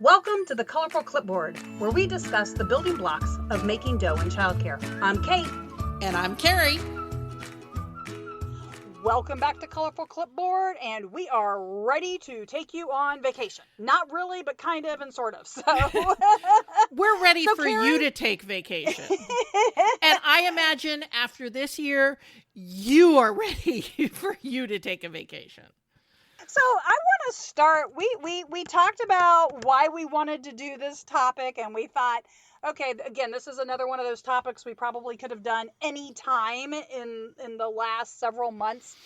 Welcome to the Colorful Clipboard, where we discuss the building blocks of making dough in childcare. I'm Kate. And I'm Carrie. Welcome back to Colorful Clipboard, and we are ready to take you on vacation. Not really, but kind of and sort of. So we're ready for Carrie, you to take vacation. And I imagine after this year, you are ready for you to take a vacation. So I want to start, we talked about why we wanted to do this topic, and we thought, okay, again, this is another one of those topics we probably could have done any time in the last several months.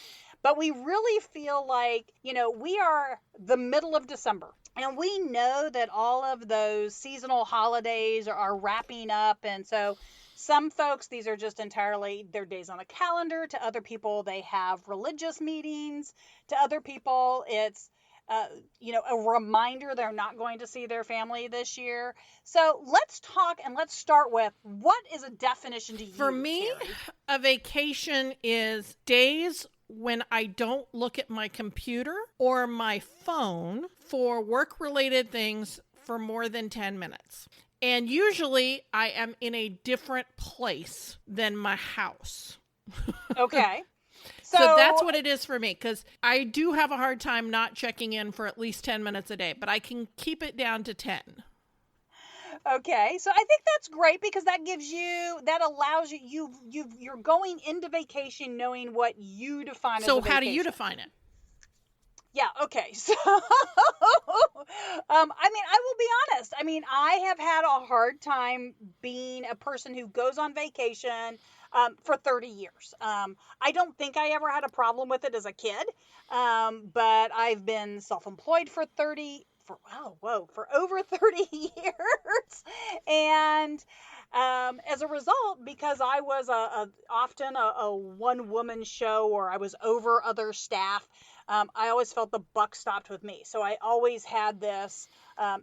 But we really feel like, we are the middle of December. And we know that all of those seasonal holidays are wrapping up. And so some folks, these are just entirely their days on a calendar. To other people, they have religious meetings. To other people, it's a reminder they're not going to see their family this year. So let's talk, and let's start with, what is a definition to you, For me, Carrie? A vacation is days when I don't look at my computer or my phone for work-related things for more than 10 minutes. And usually I am in a different place than my house. Okay. So that's what it is for me, because I do have a hard time not checking in for at least 10 minutes a day, but I can keep it down to 10. Okay, so I think that's great, because that allows you're going into vacation knowing what you define as a vacation. So how do you define it? Yeah, okay. So, I will be honest. I have had a hard time being a person who goes on vacation for 30 years. I don't think I ever had a problem with it as a kid, but I've been self-employed for over 30 years. And as a result, because I was often a one-woman show, or I was over other staff, I always felt the buck stopped with me. So I always had this,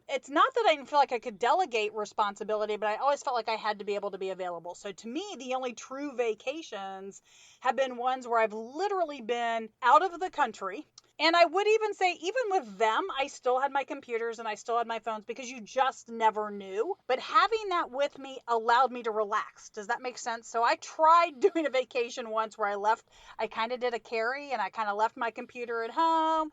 it's not that I didn't feel like I could delegate responsibility, but I always felt like I had to be able to be available. So to me, the only true vacations have been ones where I've literally been out of the country. And I would even say, even with them, I still had my computers and I still had my phones, because you just never knew. But having that with me allowed me to relax. Does that make sense? So I tried doing a vacation once where I kind of did a Carrie, and I kind of left my computer at home.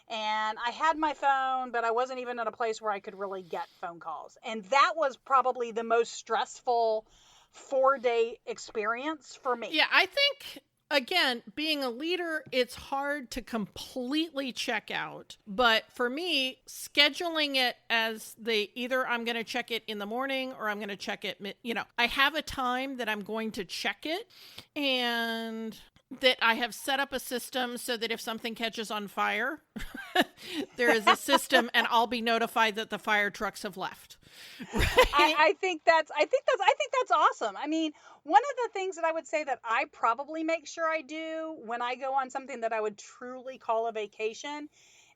And I had my phone, but I wasn't even in a place where I could really get phone calls. And that was probably the most stressful 4-day experience for me. Yeah, I think, again, being a leader, it's hard to completely check out. But for me, scheduling it as either I'm going to check it in the morning or I'm going to check it, I have a time that I'm going to check it, and that I have set up a system so that if something catches on fire, there is a system and I'll be notified that the fire trucks have left. Right? I think that's awesome. One of the things that I would say that I probably make sure I do when I go on something that I would truly call a vacation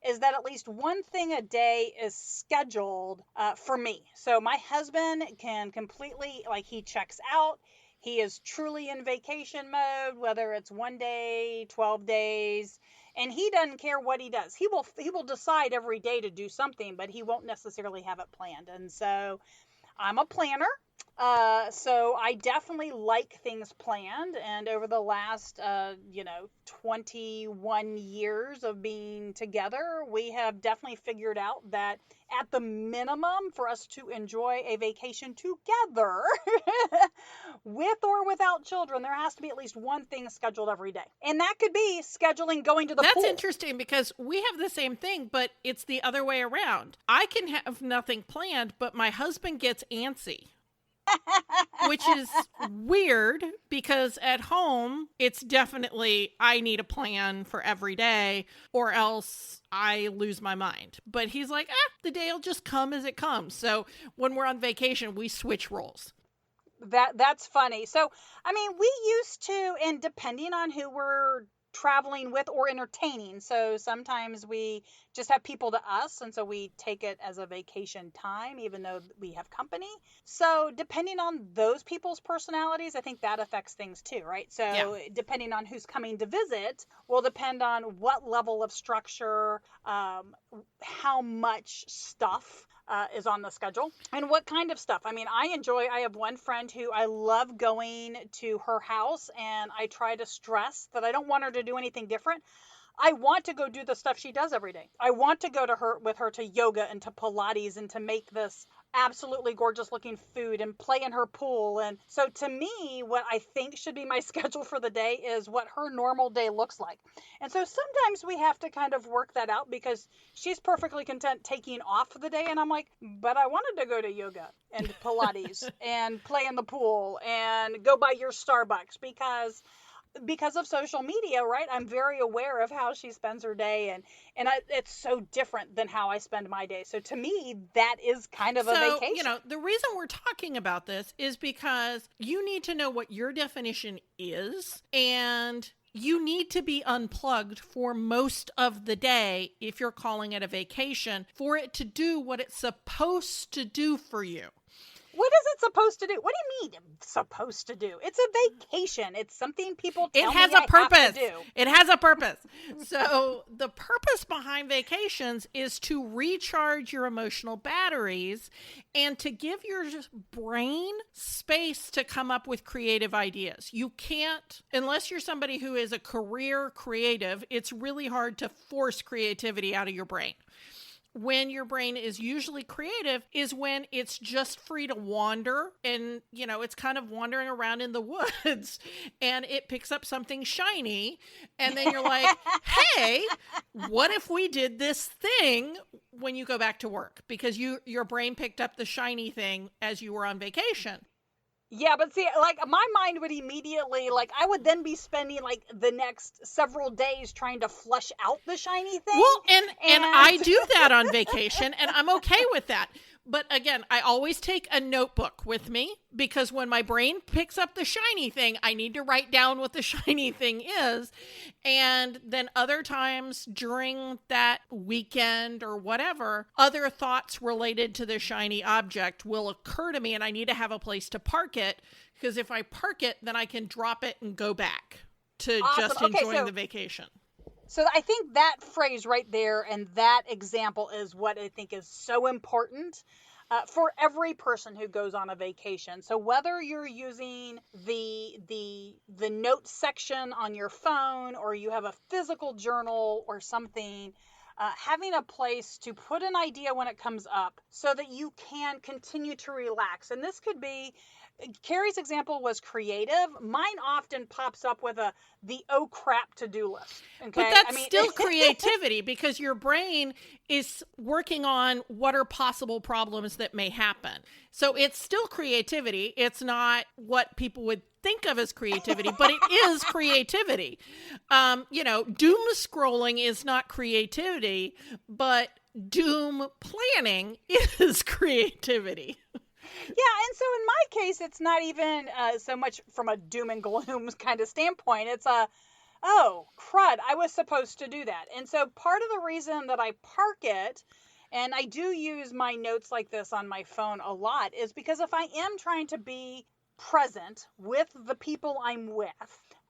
is that at least one thing a day is scheduled for me. So my husband can completely, he checks out. He is truly in vacation mode, whether it's 1 day, 12 days, and he doesn't care what he does. He will decide every day to do something, but he won't necessarily have it planned. And so I'm a planner. So I definitely like things planned. And over the last, 21 years of being together, we have definitely figured out that at the minimum, for us to enjoy a vacation together, with or without children, there has to be at least one thing scheduled every day. And that could be scheduling going to the pool. That's interesting, because we have the same thing, but it's the other way around. I can have nothing planned, but my husband gets antsy. Which is weird, because at home, it's definitely, I need a plan for every day or else I lose my mind. But he's like, the day will just come as it comes. So when we're on vacation, we switch roles. That's funny. So, we used to, and depending on who we're traveling with or entertaining. So sometimes we just have people to us, and so we take it as a vacation time, even though we have company. So depending on those people's personalities, I think that affects things too, right? So depending on who's coming to visit will depend on what level of structure, how much stuff is on the schedule, and what kind of stuff. I mean, I have one friend who I love going to her house, and I try to stress that I don't want her to do anything different. I want to go do the stuff she does every day. I want to go to her with her to yoga and to Pilates and to make this absolutely gorgeous looking food and play in her pool. And so to me, what I think should be my schedule for the day is what her normal day looks like. And so sometimes we have to kind of work that out because she's perfectly content taking off the day. And I'm like, but I wanted to go to yoga and Pilates and play in the pool and go by your Starbucks because of social media, right? I'm very aware of how she spends her day, and it's so different than how I spend my day. So to me, that is kind of a So, vacation. the reason we're talking about this is because you need to know what your definition is, and you need to be unplugged for most of the day if you're calling it a vacation for it to do what it's supposed to do for you. What is it supposed to do? What do you mean supposed to do? It's a vacation. It's something people tell It has me a I purpose. have to do. It has a purpose. So the purpose behind vacations is to recharge your emotional batteries and to give your brain space to come up with creative ideas. You can't, unless you're somebody who is a career creative, it's really hard to force creativity out of your brain. When your brain is usually creative is when it's just free to wander, and it's kind of wandering around in the woods and it picks up something shiny, and then you're like, hey, what if we did this thing when you go back to work, because your brain picked up the shiny thing as you were on vacation. Yeah, but see, like my mind would immediately, like, I would then be spending like the next several days trying to flush out the shiny thing. Well, and I do that on vacation, and I'm okay with that. But again, I always take a notebook with me, because when my brain picks up the shiny thing, I need to write down what the shiny thing is. And then other times during that weekend or whatever, other thoughts related to the shiny object will occur to me, and I need to have a place to park it, because if I park it, then I can drop it and go back to Awesome. just Okay, enjoying the vacation. So I think that phrase right there and that example is what I think is so important for every person who goes on a vacation. So whether you're using the notes section on your phone, or you have a physical journal or something, having a place to put an idea when it comes up so that you can continue to relax. And this could be, Carrie's example was creative. Mine often pops up with the oh crap to-do list. Okay. But that's still creativity, because your brain is working on what are possible problems that may happen. So it's still creativity. It's not what people would think of as creativity, but it is creativity. Doom scrolling is not creativity, but doom planning is creativity. Yeah, and so in my case, it's not even so much from a doom and gloom kind of standpoint. It's oh, crud, I was supposed to do that. And so part of the reason that I park it, and I do use my notes like this on my phone a lot, is because if I am trying to be present with the people I'm with,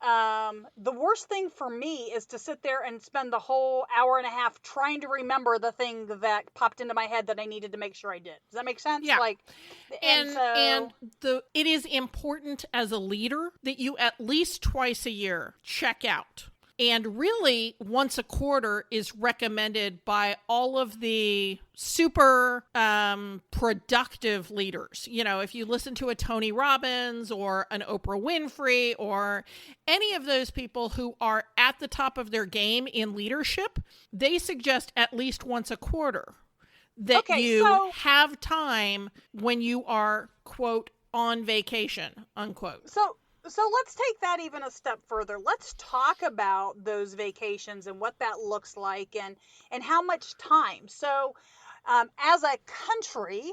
the worst thing for me is to sit there and spend the whole hour and a half trying to remember the thing that popped into my head that I needed to make sure I did. Does that make sense? Yeah. Like, and it is important as a leader that you at least twice a year check out. And really, once a quarter is recommended by all of the super productive leaders. If you listen to a Tony Robbins or an Oprah Winfrey or any of those people who are at the top of their game in leadership, they suggest at least once a quarter that you have time when you are, quote, on vacation, unquote. So let's take that even a step further. Let's talk about those vacations and what that looks like and how much time. So as a country,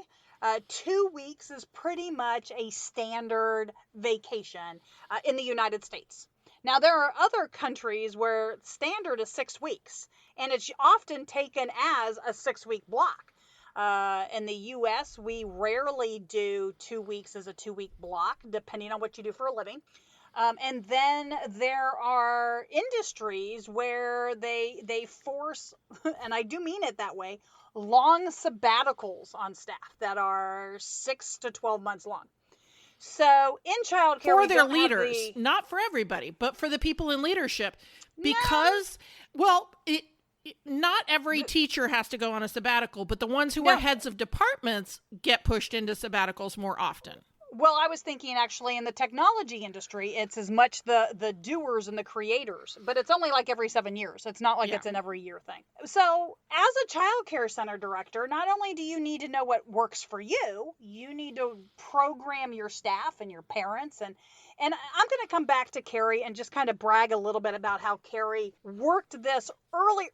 2 weeks is pretty much a standard vacation in the United States. Now, there are other countries where standard is 6 weeks, and it's often taken as a 6-week block. In the U.S., we rarely do 2 weeks as a 2-week block, depending on what you do for a living. And then there are industries where they force, and I do mean it that way, long sabbaticals on staff that are 6 to 12 months long. So in childcare, for we their don't have leaders, not for everybody, but for the people in leadership, No. because, well, not every teacher has to go on a sabbatical, but the ones who No. are heads of departments get pushed into sabbaticals more often. Well, I was thinking actually in the technology industry, it's as much the doers and the creators, but it's only like every 7 years. It's not like Yeah. it's an every year thing. So as a child care center director, not only do you need to know what works for you, you need to program your staff and your parents. And I'm going to come back to Carrie and just kind of brag a little bit about how Carrie worked this early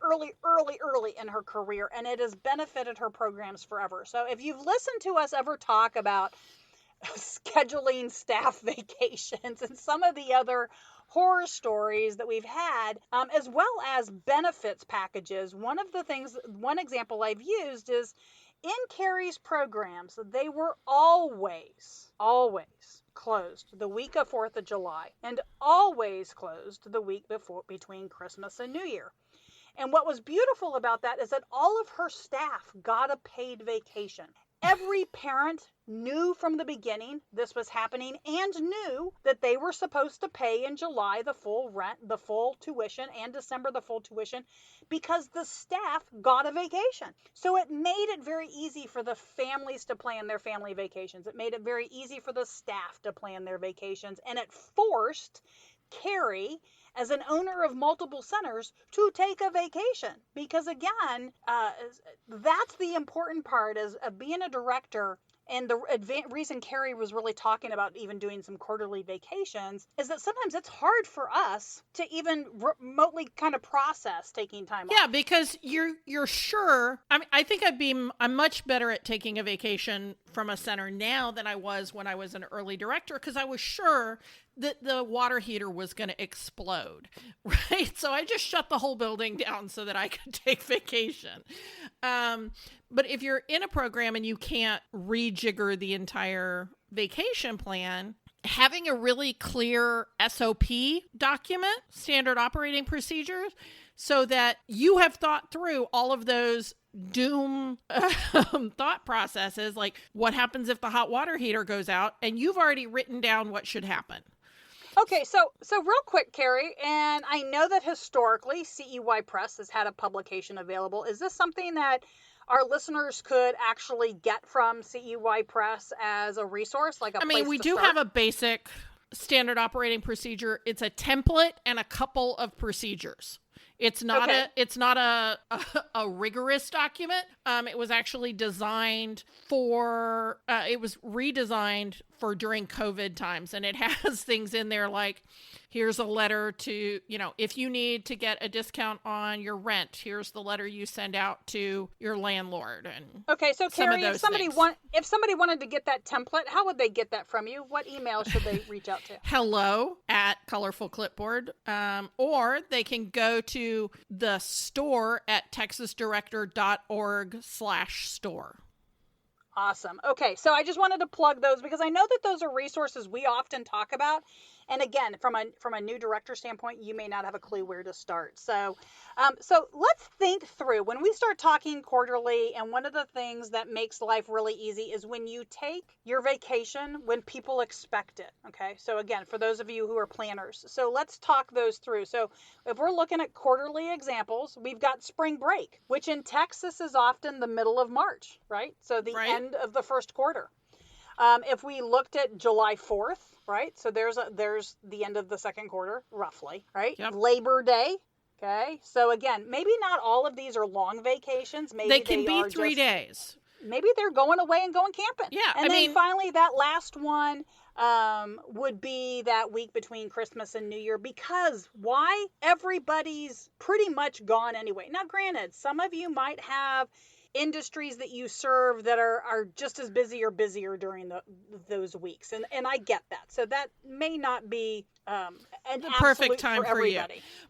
in her career, and it has benefited her programs forever. So if you've listened to us ever talk about scheduling staff vacations and some of the other horror stories that we've had, as well as benefits packages, one example I've used is in Carrie's programs, they were always closed the week of 4th of July and always closed the week between Christmas and New Year. And what was beautiful about that is that all of her staff got a paid vacation. Every parent knew from the beginning this was happening and knew that they were supposed to pay in July the full rent, the full tuition, and December the full tuition, because the staff got a vacation. So it made it very easy for the families to plan their family vacations. It made it very easy for the staff to plan their vacations, and it forced Carrie, as an owner of multiple centers, to take a vacation. Because again, that's the important part of being a director. And the reason Carrie was really talking about even doing some quarterly vacations is that sometimes it's hard for us to even remotely kind of process taking time off. Yeah, because you're sure. I mean, I think I'm much better at taking a vacation from a center now than I was when I was an early director, because I was sure that the water heater was going to explode, right? So I just shut the whole building down so that I could take vacation. But if you're in a program and you can't rejigger the entire vacation plan, having a really clear SOP document, standard operating procedures, so that you have thought through all of those doom thought processes, like what happens if the hot water heater goes out, and you've already written down what should happen. Okay, so real quick, Carrie, and I know that historically CEY Press has had a publication available. Is this something that our listeners could actually get from CEY Press as a resource, like a place to start? We do have a basic standard operating procedure. It's a template and a couple of procedures. It's not a rigorous document. It was actually designed for, it was redesigned for during COVID times. And it has things in there like, here's a letter to, if you need to get a discount on your rent, here's the letter you send out to your landlord. And okay, so Carrie, if somebody wanted to get that template, how would they get that from you? What email should they reach out to? hello@colorfulclipboard, or they can go to the store at texasdirector.org/store. Awesome. Okay, so I just wanted to plug those because I know that those are resources we often talk about. And again, from a new director standpoint, you may not have a clue where to start. So let's think through when we start talking quarterly. And one of the things that makes life really easy is when you take your vacation when people expect it. Okay. So again, for those of you who are planners, so let's talk those through. So if we're looking at quarterly examples, we've got spring break, which in Texas is often the middle of March, right? So the end of the first quarter. If we looked at July 4th, right? So there's the end of the second quarter, roughly, right? Yep. Labor Day. Okay. So again, maybe not all of these are long vacations. Maybe they can be 3 days. Maybe they're going away and going camping. Yeah. And then finally that last one would be that week between Christmas and New Year, because why? Everybody's pretty much gone anyway. Now, granted, some of you might have industries that you serve that are just as busy or busier during those weeks. And I get that. So that may not be the perfect time for you.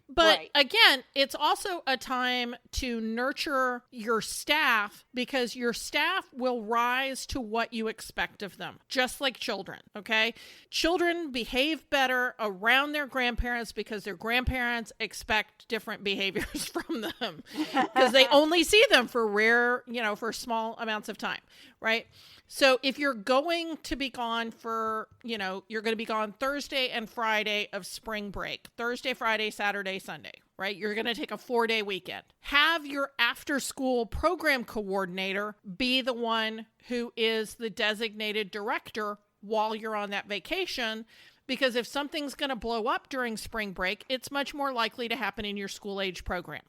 But right. Again, it's also a time to nurture your staff, because your staff will rise to what you expect of them, just like children, okay? Children behave better around their grandparents because their grandparents expect different behaviors from them because they only see them for rare together, for small amounts of time, right? So if you're going to be gone for, you're going to be gone Thursday and Friday of spring break, Thursday, Friday, Saturday, Sunday, right? You're going to take a 4-day weekend. Have your after school program coordinator be the one who is the designated director while you're on that vacation, because if something's going to blow up during spring break, it's much more likely to happen in your school age program.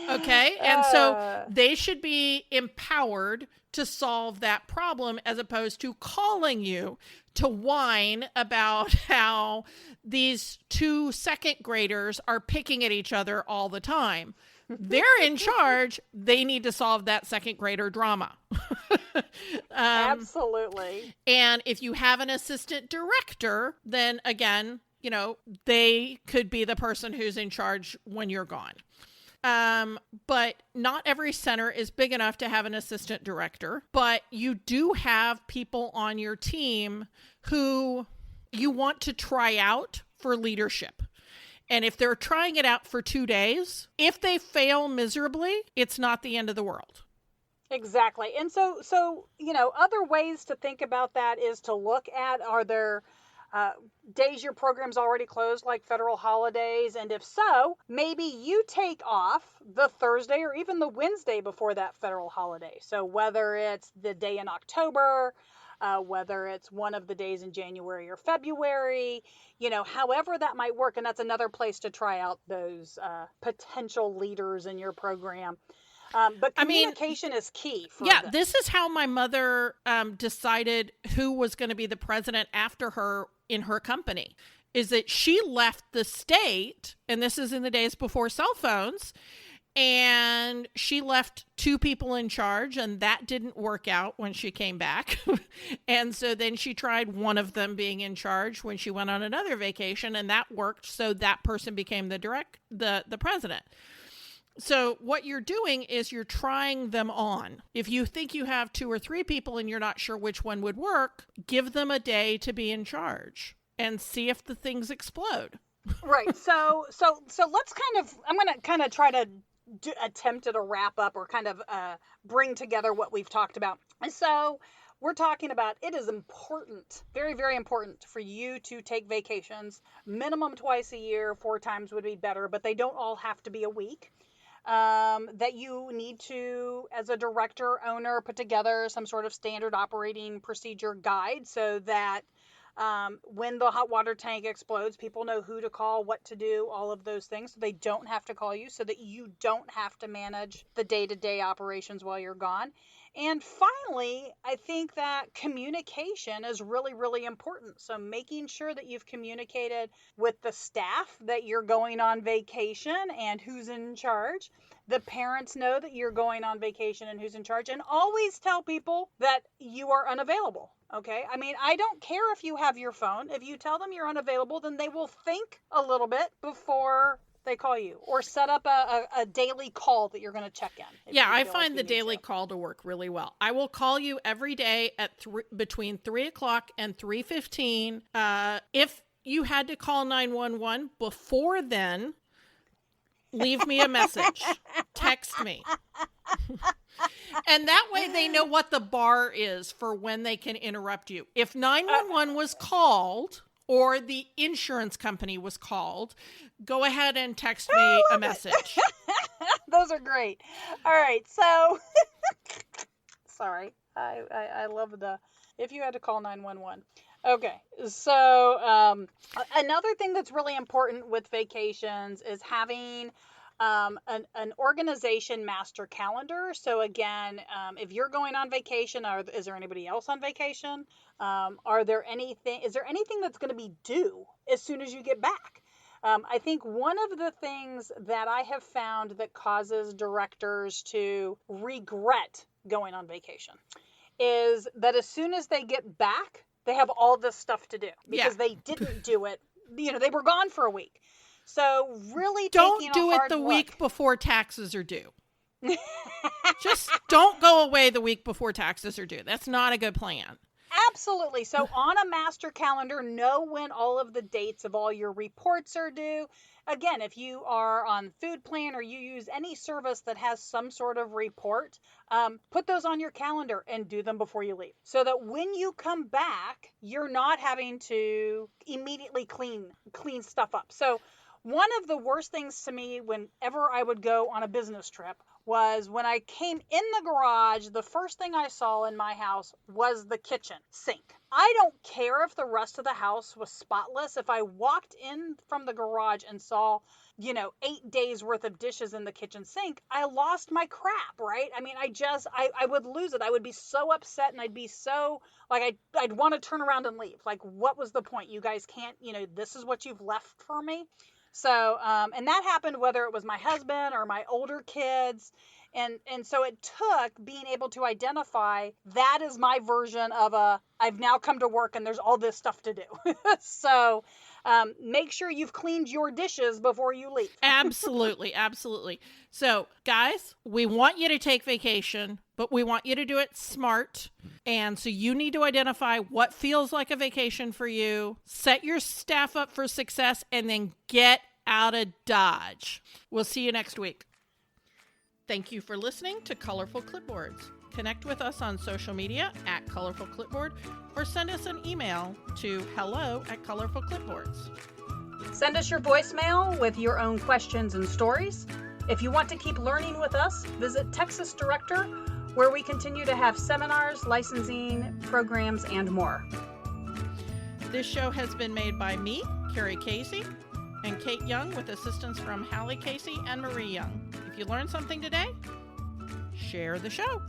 Okay. And so they should be empowered to solve that problem, as opposed to calling you to whine about how these 2 second graders are picking at each other all the time. They're in charge. They need to solve that second grader drama. Absolutely. And if you have an assistant director, then again, they could be the person who's in charge when you're gone. But not every center is big enough to have an assistant director, but you do have people on your team who you want to try out for leadership. And if they're trying it out for 2 days, if they fail miserably, it's not the end of the world. Exactly. And so, other ways to think about that is to look at, are there days your program's already closed, like federal holidays? And if so, maybe you take off the Thursday or even the Wednesday before that federal holiday. So whether it's the day in October, whether it's one of the days in January or February, however that might work. And that's another place to try out those potential leaders in your program. But communication is key. This is how my mother decided who was going to be the president after her in her company, is that she left the state, and this is in the days before cell phones, and she left 2 people in charge, and that didn't work out when she came back. And so then she tried one of them being in charge when she went on another vacation, and that worked. So that person became the president. So what you're doing is you're trying them on. If you think you have 2 or 3 people and you're not sure which one would work, give them a day to be in charge and see if the things explode. Right. So let's I'm going to kind of try to attempt at a wrap up, or kind of bring together what we've talked about. So we're talking about, it is important, very, very important for you to take vacations, minimum twice a year. 4 times would be better, but they don't all have to be a week. That you need to, as a director, owner, put together some sort of standard operating procedure guide, so that when the hot water tank explodes, people know who to call, what to do, all of those things. So they don't have to call you, so that you don't have to manage the day-to-day operations while you're gone. And finally, I think that communication is really, really important. So making sure that you've communicated with the staff that you're going on vacation and who's in charge. The parents know that you're going on vacation and who's in charge. And always tell people that you are unavailable. Okay? I mean, I don't care if you have your phone. If you tell them you're unavailable, then they will think a little bit before they call you, or set up a daily call that you're going to check in. Yeah, I find the daily call to work really well. I will call you every day at between 3 o'clock and 3:15. If you had to call 911 before then, leave me a message. Text me. And that way they know what the bar is for when they can interrupt you. If 911 was called, or the insurance company was called, go ahead and text me a message. Those are great. All right. So, sorry. I love if you had to call 911. Okay. So, another thing that's really important with vacations is having an organization master calendar. So again, if you're going on vacation, is there anybody else on vacation? Is there anything that's going to be due as soon as you get back? I think one of the things that I have found that causes directors to regret going on vacation is that as soon as they get back, they have all this stuff to do because they didn't do it. They were gone for a week. So really don't do it the week before taxes are due. Just don't go away the week before taxes are due. That's not a good plan. Absolutely. So on a master calendar, know when all of the dates of all your reports are due. Again, if you are on Food Plan or you use any service that has some sort of report, put those on your calendar and do them before you leave, so that when you come back, you're not having to immediately clean stuff up. So one of the worst things to me whenever I would go on a business trip was when I came in the garage, the first thing I saw in my house was the kitchen sink. I don't care if the rest of the house was spotless. If I walked in from the garage and saw, 8 days worth of dishes in the kitchen sink, I lost my crap, right? I mean, I would lose it. I would be so upset, and I'd be so, like, I'd want to turn around and leave. Like, what was the point? You guys can't, this is what you've left for me. So, and that happened whether it was my husband or my older kids. And so it took being able to identify that is my version of I've now come to work and there's all this stuff to do. So make sure you've cleaned your dishes before you leave. Absolutely. Absolutely. So guys, we want you to take vacation, but we want you to do it smart. And so you need to identify what feels like a vacation for you, set your staff up for success, and then get out of Dodge. We'll see you next week. Thank you for listening to Colorful Clipboards. Connect with us on social media at Colorful Clipboard, or send us an email to hello@colorfulclipboards. Send us your voicemail with your own questions and stories. If you want to keep learning with us, visit Texas Director, where we continue to have seminars, licensing, programs, and more. This show has been made by me, Carrie Casey, and Kate Young, with assistance from Hallie Casey and Marie Young. If you learned something today, share the show.